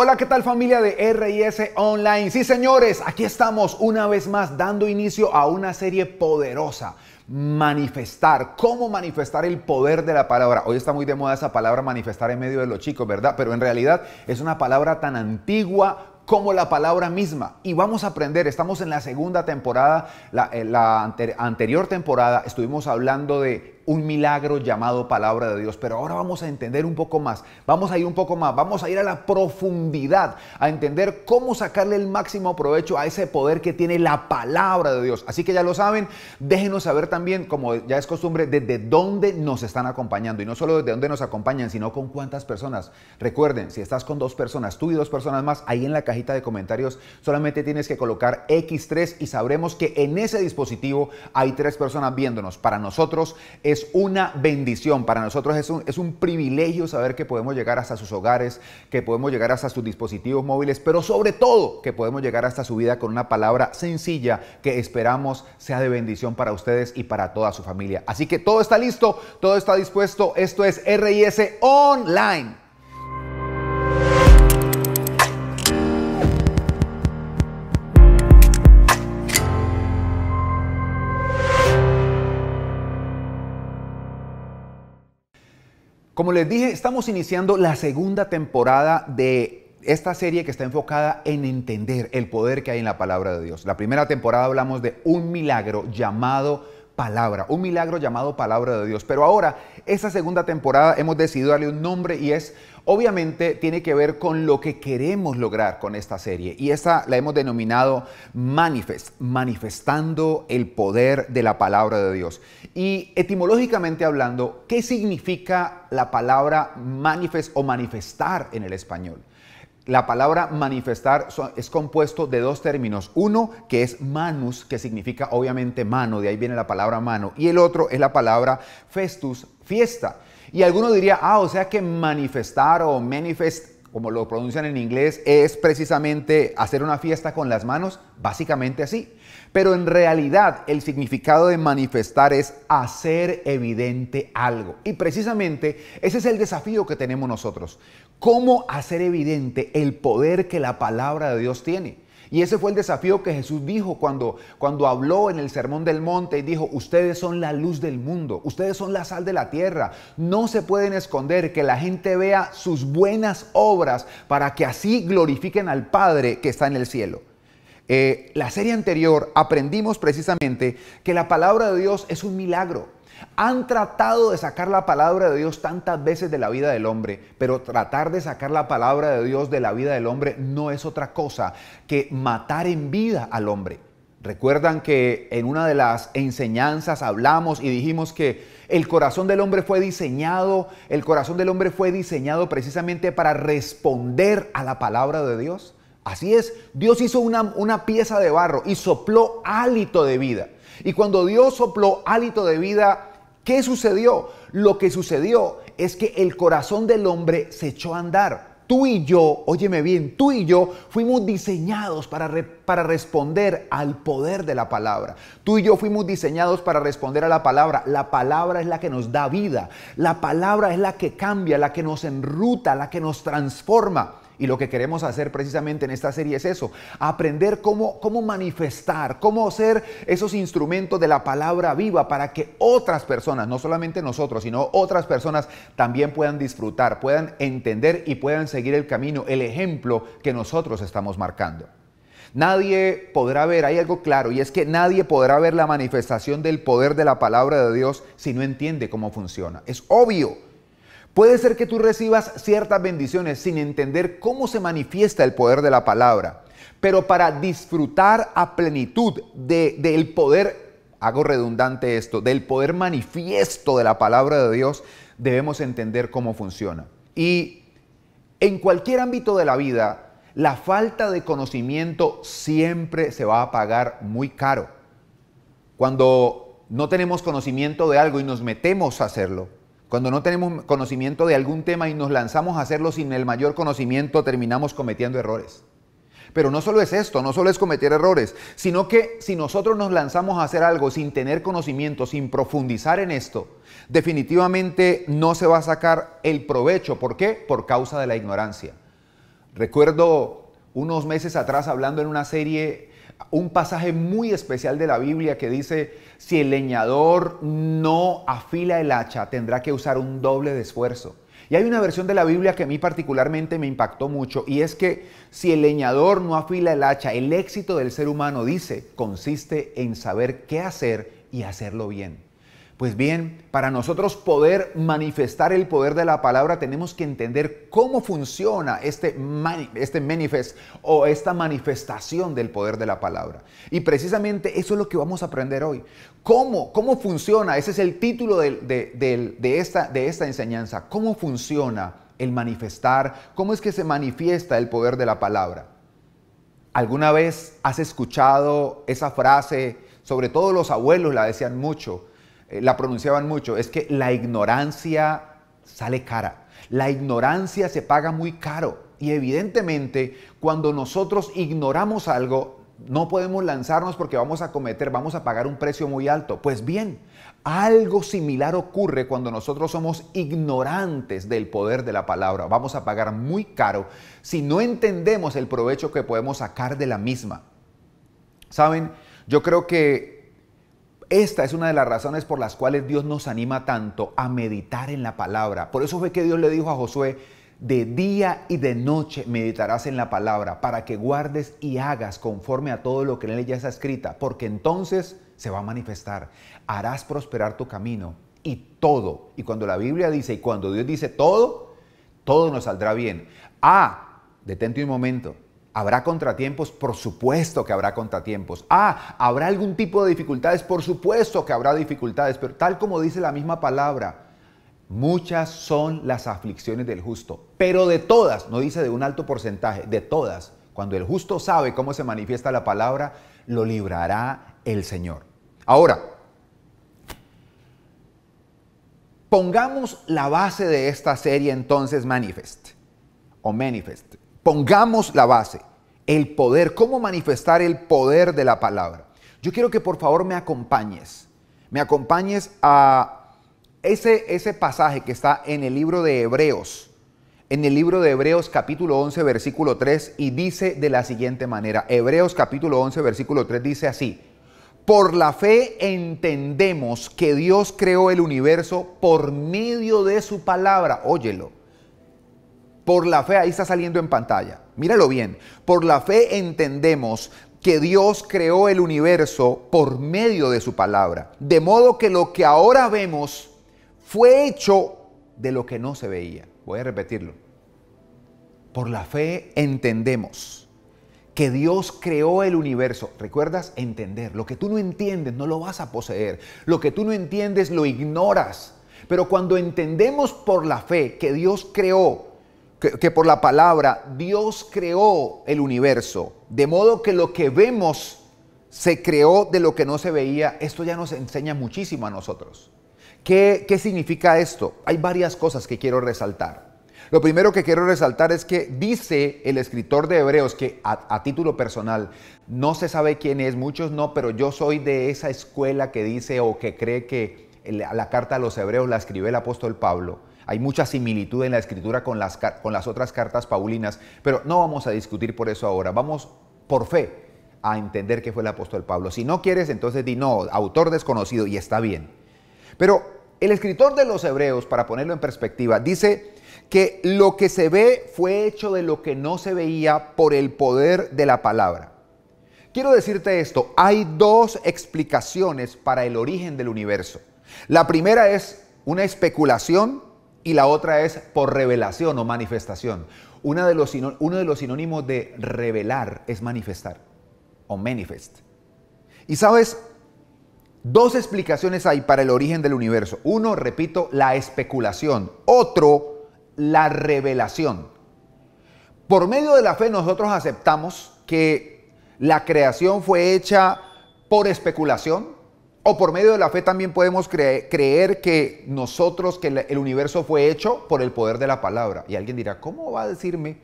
Hola, ¿qué tal familia de RIS Online? Sí, señores, aquí estamos una vez más dando inicio a una serie poderosa. Manifestar, cómo manifestar el poder de la palabra. Hoy está muy de moda esa palabra manifestar en medio de los chicos, ¿verdad? Pero en realidad es una palabra tan antigua como la palabra misma. Y vamos a aprender, estamos en la segunda temporada, anterior temporada estuvimos hablando de un milagro llamado palabra de Dios, pero ahora vamos a entender un poco más, vamos a ir un poco más, vamos a ir a la profundidad, a entender cómo sacarle el máximo provecho a ese poder que tiene la palabra de Dios. Así que ya lo saben, déjenos saber también, como ya es costumbre, desde dónde nos están acompañando, y no solo desde dónde nos acompañan, sino con cuántas personas. Recuerden, si estás con 2 personas, tú y 2 personas más, ahí en la cajita de comentarios solamente tienes que colocar X3 y sabremos que en ese dispositivo hay 3 personas viéndonos. Para nosotros es una bendición, para nosotros es un privilegio saber que podemos llegar hasta sus hogares, que podemos llegar hasta sus dispositivos móviles, pero sobre todo que podemos llegar hasta su vida con una palabra sencilla que esperamos sea de bendición para ustedes y para toda su familia. Así que todo está listo, todo está dispuesto. Esto es RIS Online. Como les dije, estamos iniciando la segunda temporada de esta serie que está enfocada en entender el poder que hay en la palabra de Dios. La primera temporada hablamos de un milagro llamado palabra, un milagro llamado palabra de Dios. Pero ahora, esta segunda temporada hemos decidido darle un nombre y obviamente tiene que ver con lo que queremos lograr con esta serie. Y esta la hemos denominado manifestando el poder de la palabra de Dios. Y etimológicamente hablando, ¿qué significa la palabra manifest o manifestar en el español? La palabra manifestar es compuesto de 2 términos. Uno que es manus, que significa obviamente mano, de ahí viene la palabra mano. Y el otro es la palabra festus, fiesta. Y alguno diría, o sea que manifestar o manifest, como lo pronuncian en inglés, es precisamente hacer una fiesta con las manos, básicamente así. Pero en realidad el significado de manifestar es hacer evidente algo. Y precisamente ese es el desafío que tenemos nosotros. ¿Cómo hacer evidente el poder que la palabra de Dios tiene? Y ese fue el desafío que Jesús dijo cuando habló en el Sermón del Monte y dijo, ustedes son la luz del mundo, ustedes son la sal de la tierra, no se pueden esconder, que la gente vea sus buenas obras para que así glorifiquen al Padre que está en el cielo. La serie anterior aprendimos precisamente que la palabra de Dios es un milagro. Han tratado de sacar la palabra de Dios tantas veces de la vida del hombre, pero tratar de sacar la palabra de Dios de la vida del hombre no es otra cosa que matar en vida al hombre. Recuerdan que en una de las enseñanzas hablamos y dijimos que el corazón del hombre fue diseñado precisamente para responder a la palabra de Dios. Así es, Dios hizo una pieza de barro y sopló hálito de vida. Y cuando Dios sopló hálito de vida, ¿qué sucedió? Lo que sucedió es que el corazón del hombre se echó a andar. Tú y yo, óyeme bien, tú y yo fuimos diseñados para responder al poder de la palabra. Tú y yo fuimos diseñados para responder a la palabra. La palabra es la que nos da vida. La palabra es la que cambia, la que nos enruta, la que nos transforma. Y lo que queremos hacer precisamente en esta serie es eso, aprender cómo manifestar, cómo ser esos instrumentos de la palabra viva para que otras personas, no solamente nosotros, sino otras personas también puedan disfrutar, puedan entender y puedan seguir el camino, el ejemplo que nosotros estamos marcando. Nadie podrá ver, hay algo claro, y es que nadie podrá ver la manifestación del poder de la palabra de Dios si no entiende cómo funciona. Es obvio. Puede ser que tú recibas ciertas bendiciones sin entender cómo se manifiesta el poder de la palabra, pero para disfrutar a plenitud del poder, hago redundante esto, del poder manifiesto de la palabra de Dios, debemos entender cómo funciona. Y en cualquier ámbito de la vida, la falta de conocimiento siempre se va a pagar muy caro. Cuando no tenemos conocimiento de algo y nos metemos a hacerlo, cuando no tenemos conocimiento de algún tema y nos lanzamos a hacerlo sin el mayor conocimiento, terminamos cometiendo errores. Pero no solo es esto, no solo es cometer errores, sino que si nosotros nos lanzamos a hacer algo sin tener conocimiento, sin profundizar en esto, definitivamente no se va a sacar el provecho. ¿Por qué? Por causa de la ignorancia. Recuerdo unos meses atrás hablando en una serie un pasaje muy especial de la Biblia que dice: si el leñador no afila el hacha, tendrá que usar un doble de esfuerzo. Y hay una versión de la Biblia que a mí particularmente me impactó mucho, y es que si el leñador no afila el hacha, el éxito del ser humano, dice, consiste en saber qué hacer y hacerlo bien. Pues bien, para nosotros poder manifestar el poder de la palabra, tenemos que entender cómo funciona este manifest o esta manifestación del poder de la palabra. Y precisamente eso es lo que vamos a aprender hoy. ¿Cómo funciona? Ese es el título de esta enseñanza. ¿Cómo funciona el manifestar? ¿Cómo es que se manifiesta el poder de la palabra? ¿Alguna vez has escuchado esa frase? Sobre todo los abuelos la decían mucho. La pronunciaban mucho, es que la ignorancia sale cara. La ignorancia se paga muy caro. Y evidentemente, cuando nosotros ignoramos algo, no podemos lanzarnos porque vamos a pagar un precio muy alto. Pues bien, algo similar ocurre cuando nosotros somos ignorantes del poder de la palabra. Vamos a pagar muy caro si no entendemos el provecho que podemos sacar de la misma. ¿Saben? Yo creo que esta es una de las razones por las cuales Dios nos anima tanto a meditar en la palabra. Por eso fue que Dios le dijo a Josué: de día y de noche meditarás en la palabra, para que guardes y hagas conforme a todo lo que en ella está escrita, porque entonces se va a manifestar. Harás prosperar tu camino y todo. Y cuando la Biblia dice, y cuando Dios dice todo, todo nos saldrá bien. Detente un momento. ¿Habrá contratiempos? Por supuesto que habrá contratiempos. ¿Habrá algún tipo de dificultades? Por supuesto que habrá dificultades, pero tal como dice la misma palabra, muchas son las aflicciones del justo, pero de todas, no dice de un alto porcentaje, de todas, cuando el justo sabe cómo se manifiesta la palabra, lo librará el Señor. Ahora, pongamos la base de esta serie entonces, Manifest. Pongamos la base, el poder, cómo manifestar el poder de la palabra. Yo quiero que por favor me acompañes a ese pasaje que está en el libro de Hebreos, capítulo 11, versículo 3, y dice de la siguiente manera. Hebreos capítulo 11, versículo 3 dice así: por la fe entendemos que Dios creó el universo por medio de su palabra. Óyelo. Por la fe, ahí está saliendo en pantalla. Míralo bien. Por la fe entendemos que Dios creó el universo por medio de su palabra. De modo que lo que ahora vemos fue hecho de lo que no se veía. Voy a repetirlo. Por la fe entendemos que Dios creó el universo. ¿Recuerdas? Entender. Lo que tú no entiendes no lo vas a poseer. Lo que tú no entiendes lo ignoras. Pero cuando entendemos por la fe que Dios creó, que por la palabra Dios creó el universo, de modo que lo que vemos se creó de lo que no se veía, esto ya nos enseña muchísimo a nosotros. ¿Qué significa esto? Hay varias cosas que quiero resaltar. Lo primero que quiero resaltar es que dice el escritor de Hebreos, que a título personal no se sabe quién es, muchos no, pero yo soy de esa escuela que dice o que cree que la carta a los Hebreos la escribió el apóstol Pablo. Hay mucha similitud en la escritura con las otras cartas paulinas, pero no vamos a discutir por eso ahora. Vamos por fe a entender qué fue el apóstol Pablo. Si no quieres, entonces di no, autor desconocido, y está bien. Pero el escritor de los Hebreos, para ponerlo en perspectiva, dice que lo que se ve fue hecho de lo que no se veía por el poder de la palabra. Quiero decirte esto, hay dos explicaciones para el origen del universo. La primera es una especulación y la otra es por revelación o manifestación. Uno de los sinónimos de revelar es manifestar o manifest. Y sabes, dos explicaciones hay para el origen del universo. Uno, repito, la especulación. Otro, la revelación. Por medio de la fe nosotros aceptamos que la creación fue hecha por especulación. O por medio de la fe también podemos creer que el universo fue hecho por el poder de la palabra. Y alguien dirá, ¿cómo va a decirme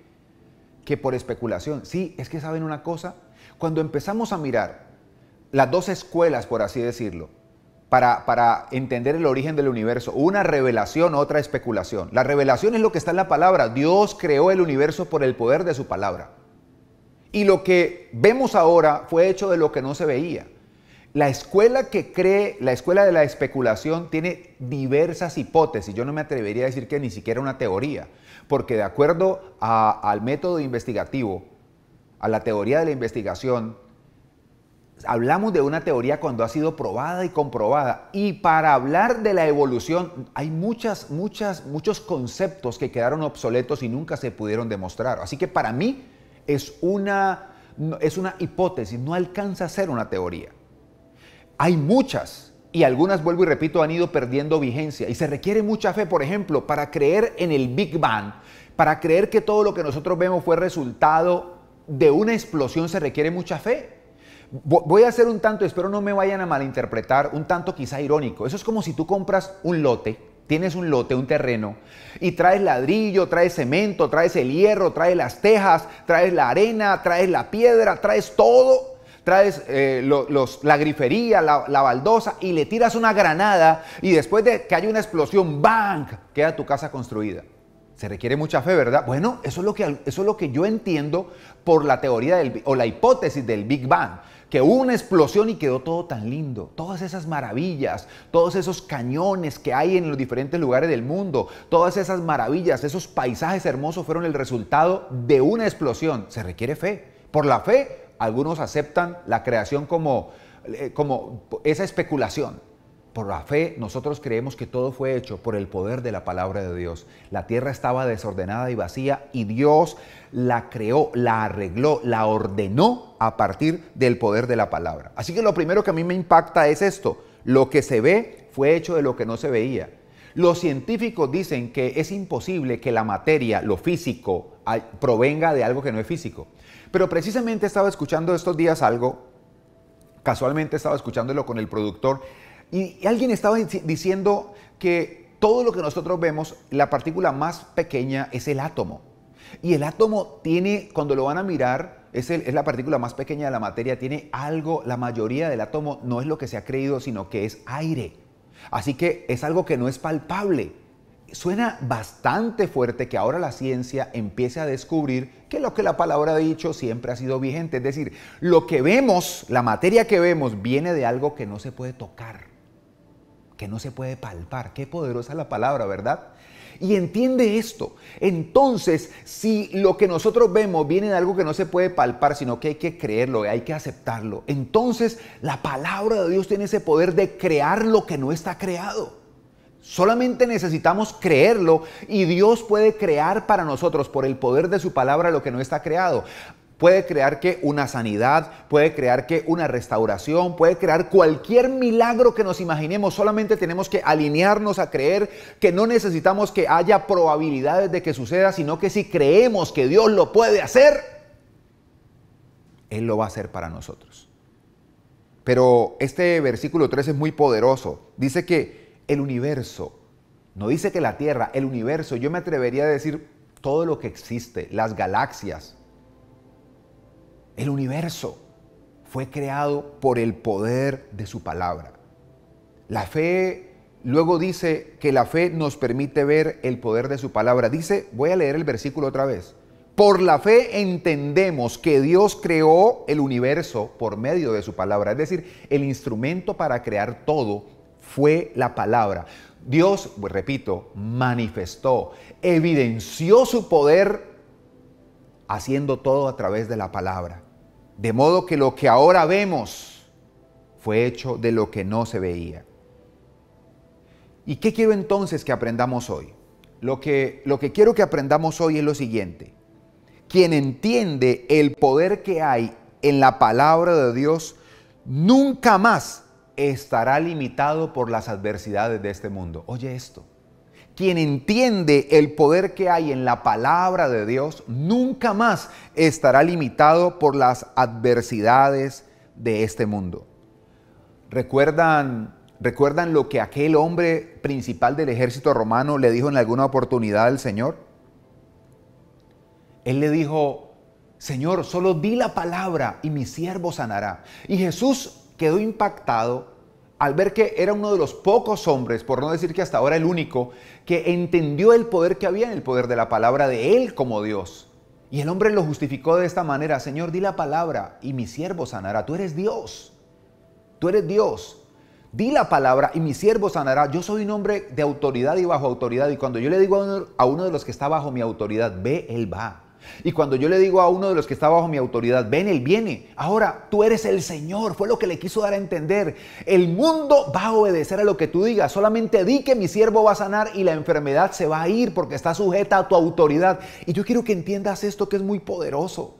que por especulación? Sí, es que ¿saben una cosa? Cuando empezamos a mirar las dos escuelas, por así decirlo, para entender el origen del universo. Una revelación, otra especulación. La revelación es lo que está en la palabra. Dios creó el universo por el poder de su palabra. Y lo que vemos ahora fue hecho de lo que no se veía. La escuela que cree, la escuela de la especulación, tiene diversas hipótesis. Yo no me atrevería a decir que ni siquiera una teoría, porque de acuerdo al método investigativo, a la teoría de la investigación, hablamos de una teoría cuando ha sido probada y comprobada. Y para hablar de la evolución hay muchos conceptos que quedaron obsoletos y nunca se pudieron demostrar. Así que para mí es una hipótesis, no alcanza a ser una teoría. Hay muchas, y algunas, vuelvo y repito, han ido perdiendo vigencia. Y se requiere mucha fe, por ejemplo, para creer en el Big Bang, para creer que todo lo que nosotros vemos fue resultado de una explosión, se requiere mucha fe. Voy a hacer un tanto, espero no me vayan a malinterpretar, un tanto quizá irónico. Eso es como si tú compras un lote, tienes un lote, un terreno, y traes ladrillo, traes cemento, traes el hierro, traes las tejas, traes la arena, traes la piedra, traes todo. Traes la grifería, la baldosa y le tiras una granada y después de que haya una explosión, ¡bang!, queda tu casa construida. Se requiere mucha fe, ¿verdad? Bueno, eso es lo que yo entiendo por la teoría o la hipótesis del Big Bang. Que hubo una explosión y quedó todo tan lindo. Todas esas maravillas, todos esos cañones que hay en los diferentes lugares del mundo, todas esas maravillas, esos paisajes hermosos fueron el resultado de una explosión. Se requiere fe. Por la fe, algunos aceptan la creación como esa especulación. Por la fe, nosotros creemos que todo fue hecho por el poder de la palabra de Dios. La tierra estaba desordenada y vacía y Dios la creó, la arregló, la ordenó a partir del poder de la palabra. Así que lo primero que a mí me impacta es esto. Lo que se ve fue hecho de lo que no se veía. Los científicos dicen que es imposible que la materia, lo físico, provenga de algo que no es físico. Pero precisamente estaba escuchando estos días algo, casualmente estaba escuchándolo con el productor, y alguien estaba diciendo que todo lo que nosotros vemos, la partícula más pequeña es el átomo. Y el átomo tiene, cuando lo van a mirar, es la partícula más pequeña de la materia, tiene algo, la mayoría del átomo no es lo que se ha creído, sino que es aire. Así que es algo que no es palpable. Suena bastante fuerte que ahora la ciencia empiece a descubrir que lo que la palabra ha dicho siempre ha sido vigente. Es decir, lo que vemos, la materia que vemos, viene de algo que no se puede tocar, que no se puede palpar. Qué poderosa es la palabra, ¿verdad? Y entiende esto. Entonces, si lo que nosotros vemos viene de algo que no se puede palpar, sino que hay que creerlo, hay que aceptarlo, entonces la palabra de Dios tiene ese poder de crear lo que no está creado. Solamente necesitamos creerlo y Dios puede crear para nosotros por el poder de su palabra lo que no está creado. Puede crear que una sanidad, puede crear que una restauración, puede crear cualquier milagro que nos imaginemos. Solamente tenemos que alinearnos a creer que no necesitamos que haya probabilidades de que suceda, sino que si creemos que Dios lo puede hacer, Él lo va a hacer para nosotros. Pero este versículo 3 es muy poderoso. Dice que el universo, no dice que la Tierra, el universo, yo me atrevería a decir todo lo que existe, las galaxias, el universo fue creado por el poder de su palabra. La fe, luego dice que la fe nos permite ver el poder de su palabra. Dice, voy a leer el versículo otra vez. Por la fe entendemos que Dios creó el universo por medio de su palabra. Es decir, el instrumento para crear todo fue la palabra. Dios, pues repito, manifestó, evidenció su poder haciendo todo a través de la palabra. De modo que lo que ahora vemos fue hecho de lo que no se veía. ¿Y qué quiero entonces que aprendamos hoy? Lo que quiero que aprendamos hoy es lo siguiente. Quien entiende el poder que hay en la palabra de Dios, nunca más estará limitado por las adversidades de este mundo. Oye esto. Quien entiende el poder que hay en la palabra de Dios, nunca más estará limitado por las adversidades de este mundo. ¿Recuerdan lo que aquel hombre principal del ejército romano le dijo en alguna oportunidad al Señor? Él le dijo, Señor, solo di la palabra y mi siervo sanará. Y Jesús quedó impactado al ver que era uno de los pocos hombres, por no decir que hasta ahora el único, que entendió el poder que había en el poder de la palabra de él como Dios. Y el hombre lo justificó de esta manera: Señor, di la palabra y mi siervo sanará. Tú eres Dios. Tú eres Dios. Di la palabra y mi siervo sanará. Yo soy un hombre de autoridad y bajo autoridad. Y cuando yo le digo a uno de los que está bajo mi autoridad, ve, él va. Y cuando yo le digo a uno de los que está bajo mi autoridad, ven, él viene. Ahora, tú eres el Señor. Fue lo que le quiso dar a entender. El mundo va a obedecer a lo que tú digas. Solamente di que mi siervo va a sanar y la enfermedad se va a ir porque está sujeta a tu autoridad. Y yo quiero que entiendas esto, que es muy poderoso.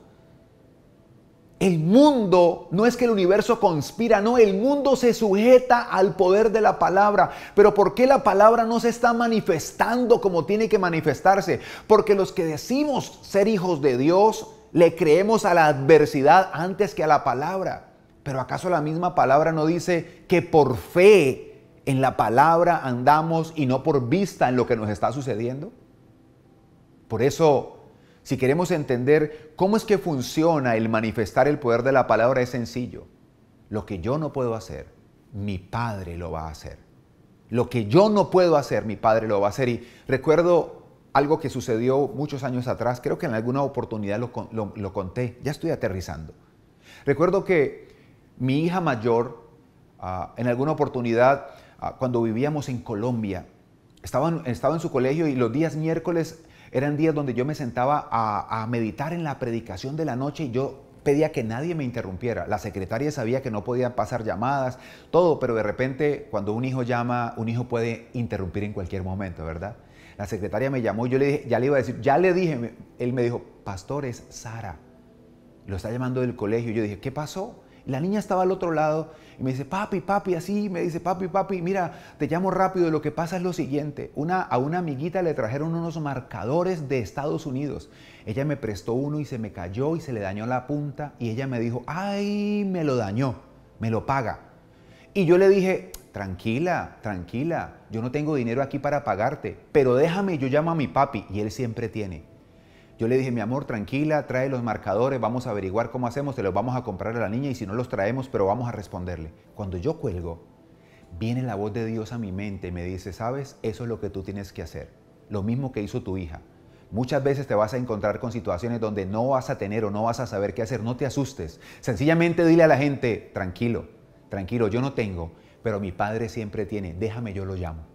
El mundo, no es que el universo conspira, no, el mundo se sujeta al poder de la palabra. Pero ¿por qué la palabra no se está manifestando como tiene que manifestarse? Porque los que decimos ser hijos de Dios, le creemos a la adversidad antes que a la palabra. Pero ¿acaso la misma palabra no dice que por fe en la palabra andamos y no por vista en lo que nos está sucediendo? Por eso, si queremos entender cómo es que funciona el manifestar el poder de la palabra, es sencillo. Lo que yo no puedo hacer, mi Padre lo va a hacer. Lo que yo no puedo hacer, mi Padre lo va a hacer. Y recuerdo algo que sucedió muchos años atrás, creo que en alguna oportunidad lo conté, ya estoy aterrizando. Recuerdo que mi hija mayor, en alguna oportunidad, cuando vivíamos en Colombia, estaba en su colegio y los días miércoles eran días donde yo me sentaba a meditar en la predicación de la noche y yo pedía que nadie me interrumpiera. La secretaria sabía que no podían pasar llamadas, todo, pero de repente cuando un hijo llama, un hijo puede interrumpir en cualquier momento, ¿verdad? La secretaria me llamó y yo le dije, ya le iba a decir, ya le dije, él me dijo, pastor, es Sara, lo está llamando del colegio. Yo dije, ¿qué pasó? Y la niña estaba al otro lado y me dice, papi, papi, así, me dice, papi, papi, mira, te llamo rápido, lo que pasa es lo siguiente, a una amiguita le trajeron unos marcadores de Estados Unidos. Ella me prestó uno y se me cayó y se le dañó la punta y ella me dijo, ay, me lo dañó, me lo paga. Y yo le dije, tranquila, tranquila, yo no tengo dinero aquí para pagarte, pero déjame, yo llamo a mi papi y él siempre tiene. Yo le dije, mi amor, tranquila, trae los marcadores, vamos a averiguar cómo hacemos, te los vamos a comprar a la niña y si no los traemos, pero vamos a responderle. Cuando yo cuelgo, viene la voz de Dios a mi mente y me dice, ¿sabes? Eso es lo que tú tienes que hacer. Lo mismo que hizo tu hija. Muchas veces te vas a encontrar con situaciones donde no vas a tener o no vas a saber qué hacer. No te asustes. Sencillamente dile a la gente, tranquilo, tranquilo, yo no tengo, pero mi Padre siempre tiene. Déjame, yo lo llamo.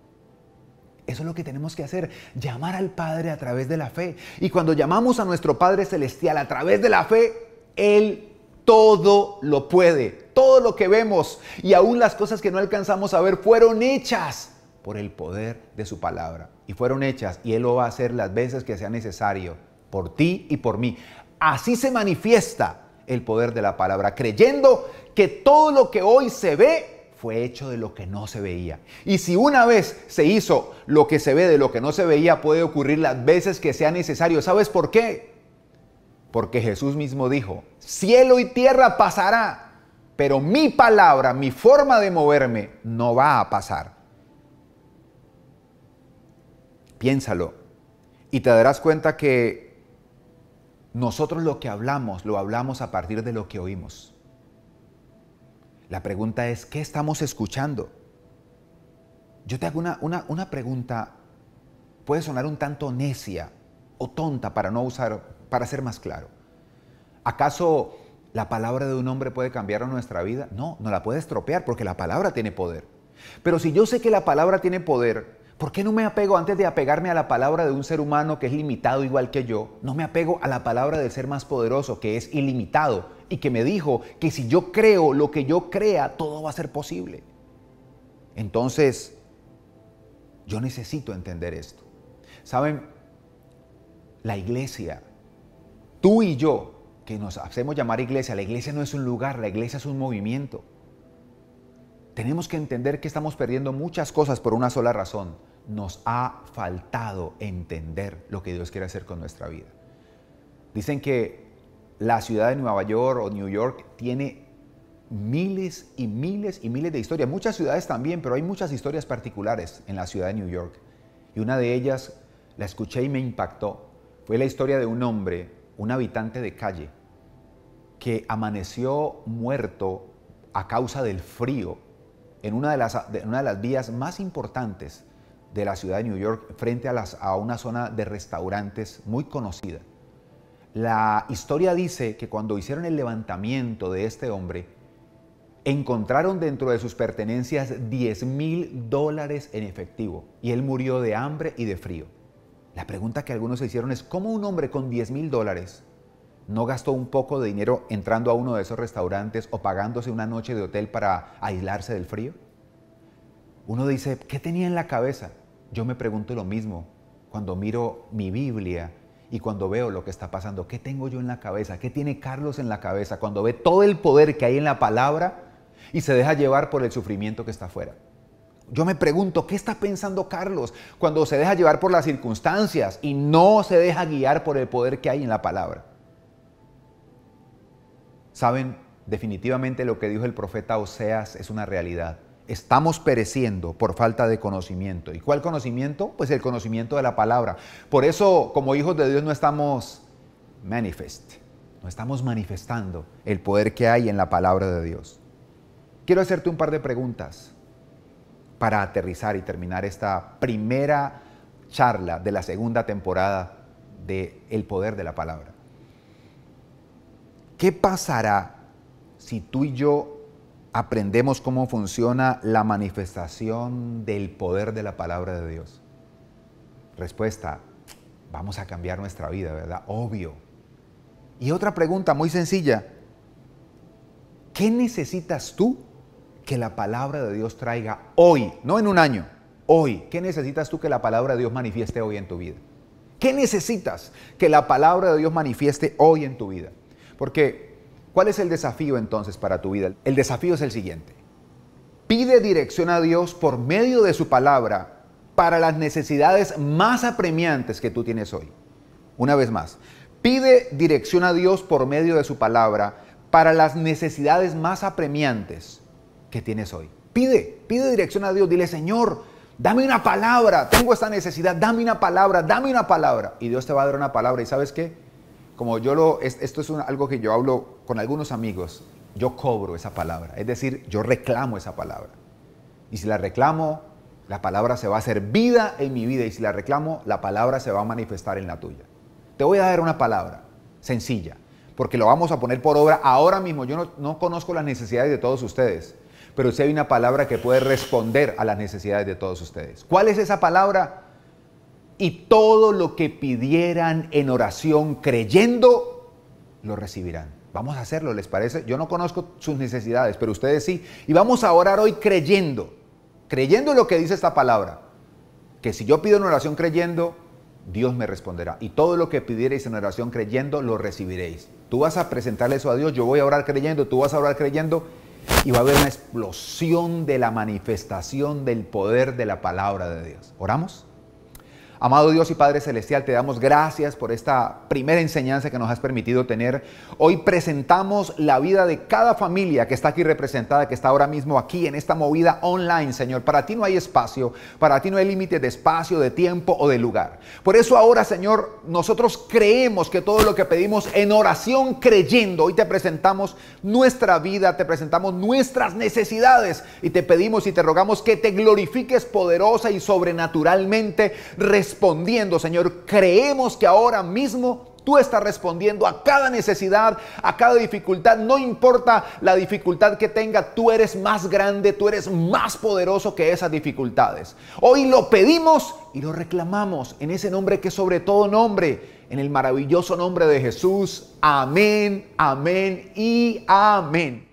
Eso es lo que tenemos que hacer, llamar al Padre a través de la fe. Y cuando llamamos a nuestro Padre Celestial a través de la fe, Él todo lo puede. Todo lo que vemos y aún las cosas que no alcanzamos a ver fueron hechas por el poder de su palabra. Y fueron hechas y Él lo va a hacer las veces que sea necesario por ti y por mí. Así se manifiesta el poder de la palabra, creyendo que todo lo que hoy se ve fue hecho de lo que no se veía. Y si una vez se hizo lo que se ve de lo que no se veía, puede ocurrir las veces que sea necesario. ¿Sabes por qué? Porque Jesús mismo dijo, cielo y tierra pasará, pero mi palabra, mi forma de moverme, no va a pasar. Piénsalo y te darás cuenta que nosotros lo que hablamos, lo hablamos a partir de lo que oímos. La pregunta es, ¿qué estamos escuchando? Yo te hago una pregunta, puede sonar un tanto necia o tonta para ser más claro. ¿Acaso la palabra de un hombre puede cambiar nuestra vida? No, no la puede estropear porque la palabra tiene poder. Pero si yo sé que la palabra tiene poder, ¿por qué no me apego, antes de apegarme a la palabra de un ser humano que es limitado igual que yo, no me apego a la palabra del ser más poderoso que es ilimitado y que me dijo que si yo creo lo que yo crea, todo va a ser posible? Entonces, yo necesito entender esto. ¿Saben? La iglesia, tú y yo, que nos hacemos llamar iglesia, la iglesia no es un lugar, la iglesia es un movimiento. Tenemos que entender que estamos perdiendo muchas cosas por una sola razón. Nos ha faltado entender lo que Dios quiere hacer con nuestra vida. Dicen que la ciudad de Nueva York o New York tiene miles y miles y miles de historias. Muchas ciudades también, pero hay muchas historias particulares en la ciudad de New York. Y una de ellas la escuché y me impactó. Fue la historia de un hombre, un habitante de calle, que amaneció muerto a causa del frío en una de las vías más importantes de la ciudad de New York, frente a una zona de restaurantes muy conocida. La historia dice que cuando hicieron el levantamiento de este hombre, encontraron dentro de sus pertenencias $10,000 en efectivo y él murió de hambre y de frío. La pregunta que algunos se hicieron es, ¿cómo un hombre con $10,000 no gastó un poco de dinero entrando a uno de esos restaurantes o pagándose una noche de hotel para aislarse del frío? Uno dice, ¿qué tenía en la cabeza? Yo me pregunto lo mismo cuando miro mi Biblia y cuando veo lo que está pasando. ¿Qué tengo yo en la cabeza? ¿Qué tiene Carlos en la cabeza cuando ve todo el poder que hay en la palabra y se deja llevar por el sufrimiento que está afuera? Yo me pregunto, ¿qué está pensando Carlos cuando se deja llevar por las circunstancias y no se deja guiar por el poder que hay en la palabra? Saben, definitivamente lo que dijo el profeta Oseas es una realidad. Estamos pereciendo por falta de conocimiento. ¿Y cuál conocimiento? Pues el conocimiento de la palabra. Por eso, como hijos de Dios, no estamos manifestando el poder que hay en la palabra de Dios. Quiero hacerte un par de preguntas para aterrizar y terminar esta primera charla de la segunda temporada de El Poder de la Palabra. ¿Qué pasará si tú y yo aprendemos cómo funciona la manifestación del poder de la palabra de Dios? Respuesta, vamos a cambiar nuestra vida, ¿verdad? Obvio. Y otra pregunta muy sencilla, ¿qué necesitas tú que la palabra de Dios traiga hoy? No en un año, hoy. ¿Qué necesitas tú que la palabra de Dios manifieste hoy en tu vida? ¿Qué necesitas que la palabra de Dios manifieste hoy en tu vida? Porque ¿cuál es el desafío entonces para tu vida? El desafío es el siguiente. Pide dirección a Dios por medio de su palabra para las necesidades más apremiantes que tú tienes hoy. Una vez más, pide dirección a Dios por medio de su palabra para las necesidades más apremiantes que tienes hoy. Pide dirección a Dios. Dile, Señor, dame una palabra. Tengo esta necesidad. Dame una palabra, dame una palabra. Y Dios te va a dar una palabra. ¿Y sabes qué? Como esto es algo que yo hablo con algunos amigos, yo cobro esa palabra, es decir, yo reclamo esa palabra. Y si la reclamo, la palabra se va a hacer vida en mi vida, y si la reclamo, la palabra se va a manifestar en la tuya. Te voy a dar una palabra sencilla, porque lo vamos a poner por obra ahora mismo. Yo no conozco las necesidades de todos ustedes, pero sí hay una palabra que puede responder a las necesidades de todos ustedes. ¿Cuál es esa palabra? Y todo lo que pidieran en oración creyendo, lo recibirán. Vamos a hacerlo, ¿les parece? Yo no conozco sus necesidades, pero ustedes sí. Y vamos a orar hoy creyendo lo que dice esta palabra. Que si yo pido en oración creyendo, Dios me responderá. Y todo lo que pidierais en oración creyendo, lo recibiréis. Tú vas a presentarle eso a Dios, yo voy a orar creyendo, tú vas a orar creyendo, y va a haber una explosión de la manifestación del poder de la palabra de Dios. ¿Oramos? Amado Dios y Padre Celestial, te damos gracias por esta primera enseñanza que nos has permitido tener. Hoy presentamos la vida de cada familia que está aquí representada, que está ahora mismo aquí en esta movida online, Señor. Para ti no hay espacio, para ti no hay límite de espacio, de tiempo o de lugar. Por eso ahora, Señor, nosotros creemos que todo lo que pedimos en oración creyendo, hoy te presentamos nuestra vida, te presentamos nuestras necesidades y te pedimos y te rogamos que te glorifiques poderosa y sobrenaturalmente respondiendo, Señor. Creemos que ahora mismo tú estás respondiendo a cada necesidad, a cada dificultad. No importa la dificultad que tenga, tú eres más grande, tú eres más poderoso que esas dificultades. Hoy lo pedimos y lo reclamamos en ese nombre que es sobre todo nombre, en el maravilloso nombre de Jesús. Amén, amén y amén.